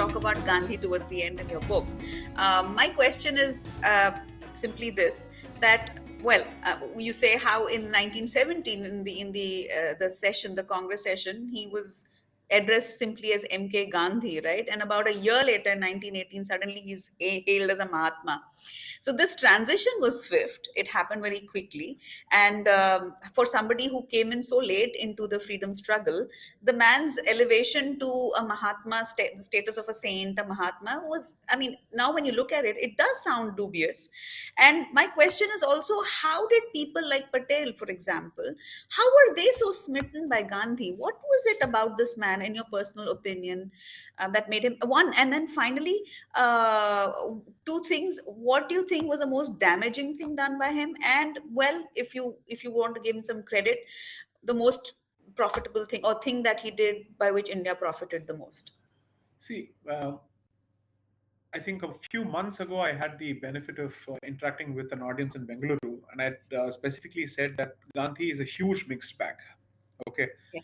talk about Gandhi towards the end in your book. My question is simply this: that you say how in 1917 the session, the Congress session, he was addressed simply as MK Gandhi, right? And about a year later, in 1918, suddenly he's hailed as a Mahatma. So this transition was swift. It happened very quickly. And for somebody who came in so late into the freedom struggle, the man's elevation to a Mahatma, the status of a saint, a Mahatma, was, I mean, now when you look at it, it does sound dubious. And my question is also, how did people like Patel, for example, how were they so smitten by Gandhi? What was it about this man, in your personal opinion, that made him one? And then finally, uh, two things. What do you think was the most damaging thing done by him? And well, if you want to give him some credit, the most profitable thing or thing that he did by which India profited the most? See, I think a few months ago, I had the benefit of interacting with an audience in Bengaluru, and I specifically said that Gandhi is a huge mixed bag. Okay. Yes.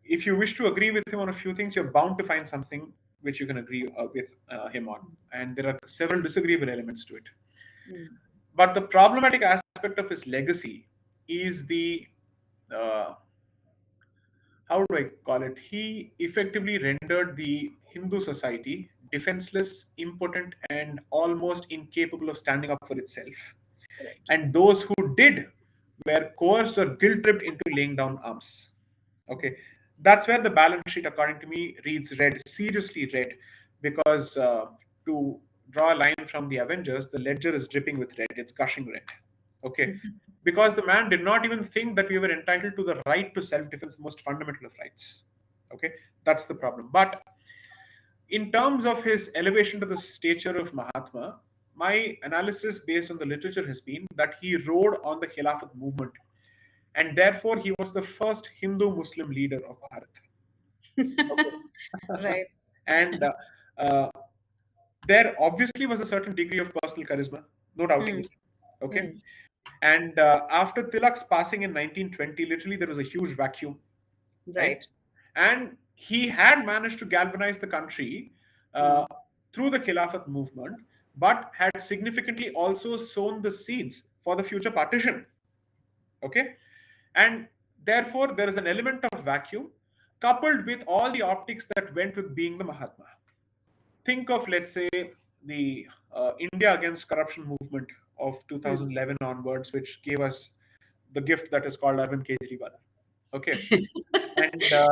If you wish to agree with him on a few things, you're bound to find something which you can agree with him on. And there are several disagreeable elements to it. But the problematic aspect of his legacy is the, how do I call it? He effectively rendered the Hindu society defenseless, impotent, and almost incapable of standing up for itself. Correct. And those who did were coerced or guilt tripped into laying down arms. Okay, that's where the balance sheet, according to me, reads red, seriously red, because to draw a line from the Avengers, the ledger is dripping with red, it's gushing red. Okay, because the man did not even think that we were entitled to the right to self-defense, the most fundamental of rights. Okay, that's the problem. But in terms of his elevation to the stature of Mahatma, my analysis based on the literature has been that he rode on the Khilafat movement, and therefore he was the first Hindu-Muslim leader of Bharat. Okay. Right. And there obviously was a certain degree of personal charisma, no doubting it. Okay. And after Tilak's passing in 1920, literally there was a huge vacuum. Right. And he had managed to galvanize the country through the Khilafat movement, but had significantly also sown the seeds for the future partition. Okay. And therefore, there is an element of vacuum coupled with all the optics that went with being the Mahatma. Think of, let's say, the India Against Corruption movement of 2011 onwards, which gave us the gift that is called Arvind Kejriwal. Okay. And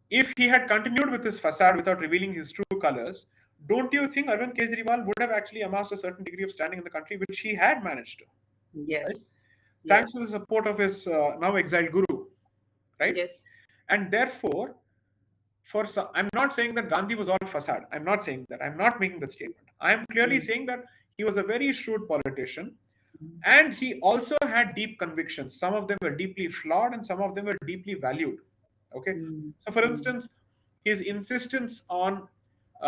if he had continued with his facade without revealing his true colors, don't you think Arvind Kejriwal would have actually amassed a certain degree of standing in the country, which he had managed to? Yes. Right? Thanks to the support of his now exiled guru, right? Yes. And therefore, I'm not saying that Gandhi was all facade. I'm not saying that. I'm not making that statement. I am clearly saying that he was a very shrewd politician, and he also had deep convictions. Some of them were deeply flawed, and some of them were deeply valued. Okay. So, for instance, his insistence on,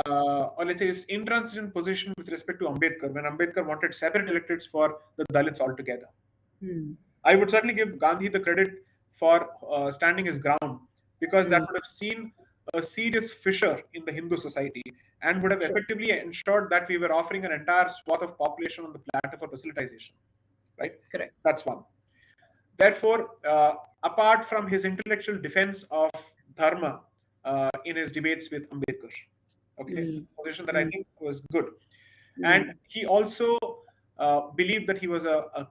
or let's say his intransigent position with respect to Ambedkar, when Ambedkar wanted separate electorates for the Dalits altogether. I would certainly give Gandhi the credit for standing his ground, because that would have seen a serious fissure in the Hindu society and would have effectively ensured that we were offering an entire swath of population on the platter for proselytization. Right? Correct. That's one. Therefore, apart from his intellectual defense of dharma in his debates with Ambedkar, okay, position that I think was good. And he also believed that he was a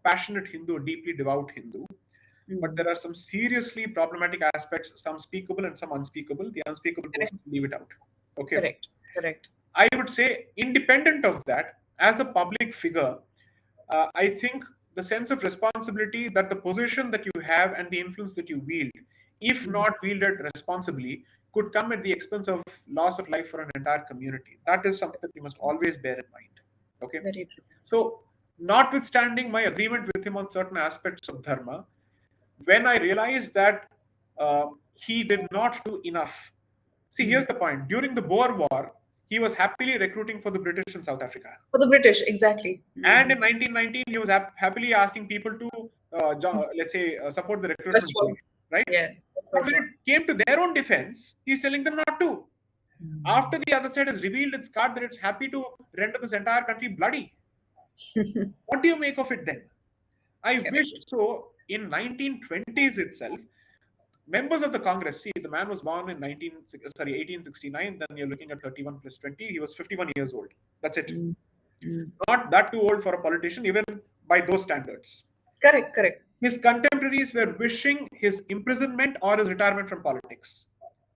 passionate Hindu, a deeply devout Hindu. But there are some seriously problematic aspects, some speakable and some unspeakable. The unspeakable portions, leave it out. Okay. Correct. I would say, independent of that, as a public figure, I think the sense of responsibility that the position that you have and the influence that you wield, if not wielded responsibly, could come at the expense of loss of life for an entire community. That is something that we must always bear in mind. Okay. Very true. So, notwithstanding my agreement with him on certain aspects of dharma, when I realized that he did not do enough. See, here's the point. During the Boer War, he was happily recruiting for the British in South Africa. For the British, exactly. And in 1919, he was happily asking people to, let's say, support the recruitment. Right? Yeah. But when it came to their own defense, he's telling them not to. After the other side has revealed its card that it's happy to render this entire country bloody. What do you make of it then? I wish Correct. so. In 1920s itself, members of the Congress, see, the man was born in 1869, then you're looking at 31 plus 20, he was 51 years old. That's it. Mm. Mm. Not that too old for a politician, even by those standards. Correct, correct. His contemporaries were wishing his imprisonment or his retirement from politics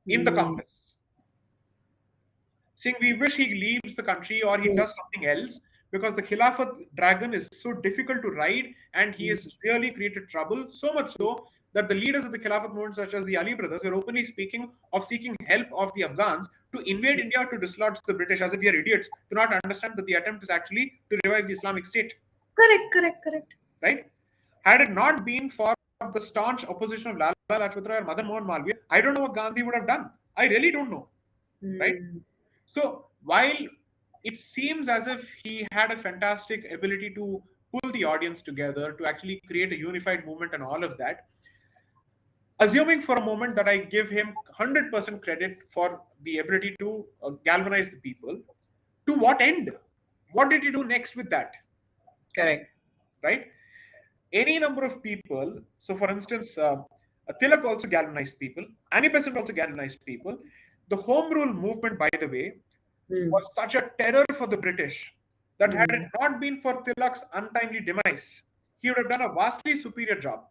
in the Congress, saying we wish he leaves the country or he does something else, because the Khilafat dragon is so difficult to ride and he has really created trouble, so much so that the leaders of the Khilafat movement, such as the Ali brothers, were openly speaking of seeking help of the Afghans to invade India to dislodge the British, as if we are idiots to not understand that the attempt is actually to revive the Islamic State. Correct, correct, correct. Right? Had it not been for the staunch opposition of Lala Lajpat Rai or Madan Mohan Malviya, I don't know what Gandhi would have done. I really don't know. Right? So while it seems as if he had a fantastic ability to pull the audience together, to actually create a unified movement and all of that, assuming for a moment that I give him 100% credit for the ability to galvanize the people, to what end? What did he do next with that? Correct. Right? Any number of people, so for instance, Tilak also galvanized people, Annie Besant also galvanized people. The Home Rule movement, by the way, was such a terror for the British that had it not been for Tilak's untimely demise, he would have done a vastly superior job.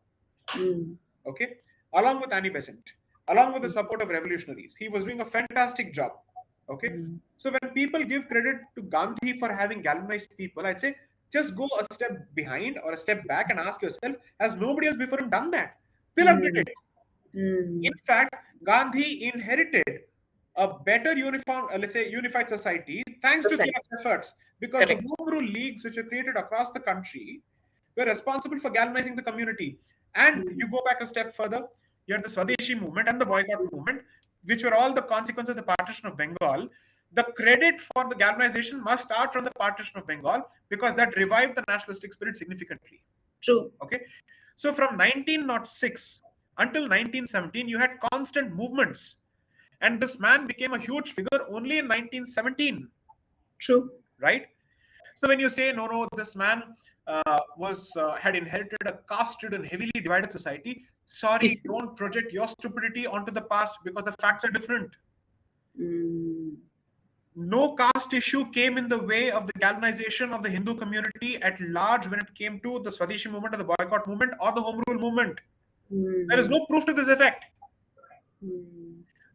Okay, along with Annie Besant, along with the support of revolutionaries, he was doing a fantastic job. Okay, so when people give credit to Gandhi for having galvanized people, I'd say just go a step behind or a step back and ask yourself, has nobody else before him done that? Tilak did it. In fact, Gandhi inherited a better unified society thanks to Tilak's efforts, because the home rule leagues which were created across the country were responsible for galvanizing the community. And you go back a step further, you had the Swadeshi movement and the boycott movement, which were all the consequence of the partition of Bengal. The credit for the galvanization must start from the partition of Bengal, because that revived the nationalistic spirit significantly. True. Okay, so from 1906 until 1917, you had constant movements. And this man became a huge figure only in 1917. True. Right? So when you say, no, this man had inherited a caste-ridden, heavily divided society, sorry, don't project your stupidity onto the past, because the facts are different. No caste issue came in the way of the galvanization of the Hindu community at large when it came to the Swadeshi movement or the boycott movement or the Home Rule movement. There is no proof to this effect.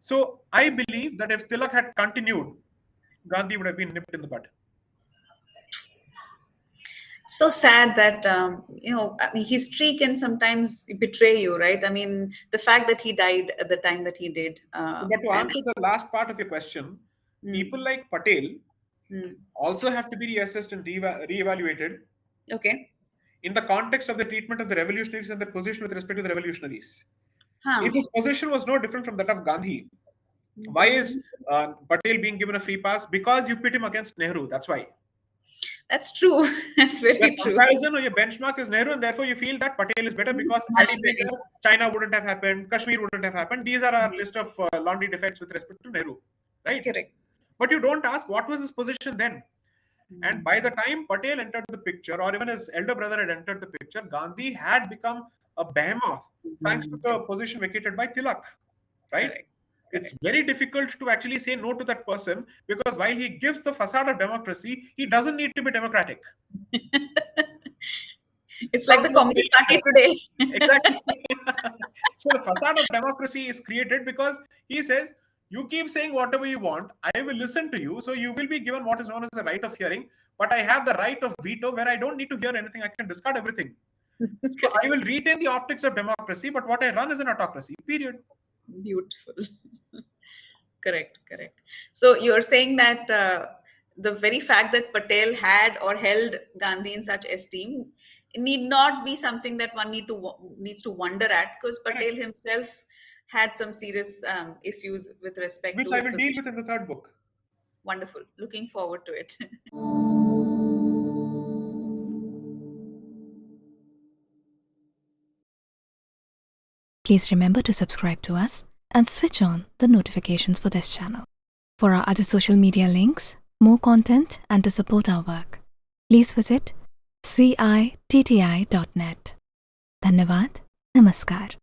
So I believe that if Tilak had continued, Gandhi would have been nipped in the bud. So sad that I mean, history can sometimes betray you, right? I mean, the fact that he died at the time that he did. But to answer the last part of your question, people like Patel also have to be reassessed and reevaluated. Okay. In the context of the treatment of the revolutionaries and their position with respect to the revolutionaries. If his position was no different from that of Gandhi, why is Patel being given a free pass? Because you pit him against Nehru. That's why. That's true. That's very true. Comparison or your benchmark is Nehru, and therefore you feel that Patel is better because China wouldn't have happened, Kashmir wouldn't have happened. These are our list of laundry defects with respect to Nehru, right? Correct. But you don't ask what was his position then. And by the time Patel entered the picture, or even his elder brother had entered the picture, Gandhi had become a behemoth thanks to the position vacated by Tilak, right? Correct. It's very difficult to actually say no to that person, because while he gives the facade of democracy, he doesn't need to be democratic. It's like the Communist Party today. Exactly. So the facade of democracy is created because he says, you keep saying whatever you want, I will listen to you, so you will be given what is known as the right of hearing, but I have the right of veto where I don't need to hear anything, I can discard everything. So I will retain the optics of democracy, but what I run is an autocracy, period. Beautiful. Correct. So you're saying that the very fact that Patel had or held Gandhi in such esteem need not be something that one needs to wonder at, because Patel himself had some serious issues with respect to which I will deal with in the third book. Wonderful. Looking forward to it. Please remember to subscribe to us and switch on the notifications for this channel. For our other social media links, more content, and to support our work, please visit citti.net. Dhanyavad. Namaskar.